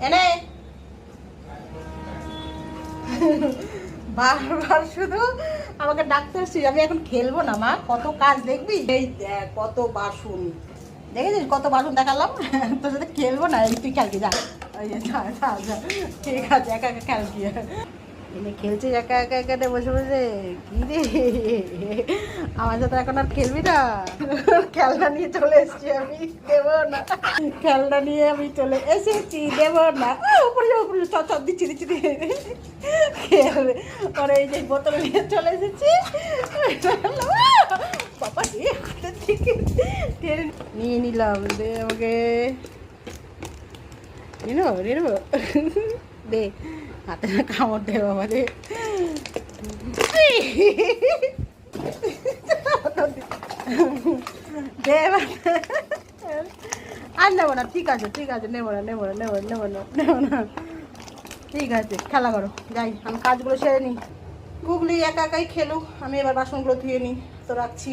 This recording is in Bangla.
এনে বারবার শুধু আমাকে ডাকতে আসছি। আমি এখন খেলবো না মা, কত কাজ দেখবি। এই দেখ কত বাসন দেখেছিস, কত বাসন দেখালাম। তোর সাথে খেলবো না, এই তুই খেলবি যা। ওই যে যা যা যা, ঠিক আছে একা একা খেল কি এনে খেলছিস একা একা এখানে বসে বসে। কি রে আমার সাথে এখন আর খেলবি না? খেলনা নিয়ে চলে এসেছি আমি, দেবো না। খেলনা নিয়ে আমি চলে এসেছি, দেবো না। উপরে যাও উপরে, সব সব দিচ্ছি দিচ্ছি খেলবে। পরে এই যে বোতল নিয়ে চলে এসেছি। বাবা রে, হাতের থেকে টেনে নিয়ে নিলাম। দে আমাকে, নিয়ে নেবো নিয়ে নেবো। দে হাতে না কামড় দে বাবা রে। দে আর নেবো না, ঠিক আছে ঠিক আছে, নেবো না নেবো না নেবো নেবো না নেবো না, ঠিক আছে খেলা করো। যাই আমি কাজগুলো সেরে নিই। গুগলি একা একাই খেলুক, আমি এবার বাসনগুলো ধুয়ে নিই। তো রাখছি।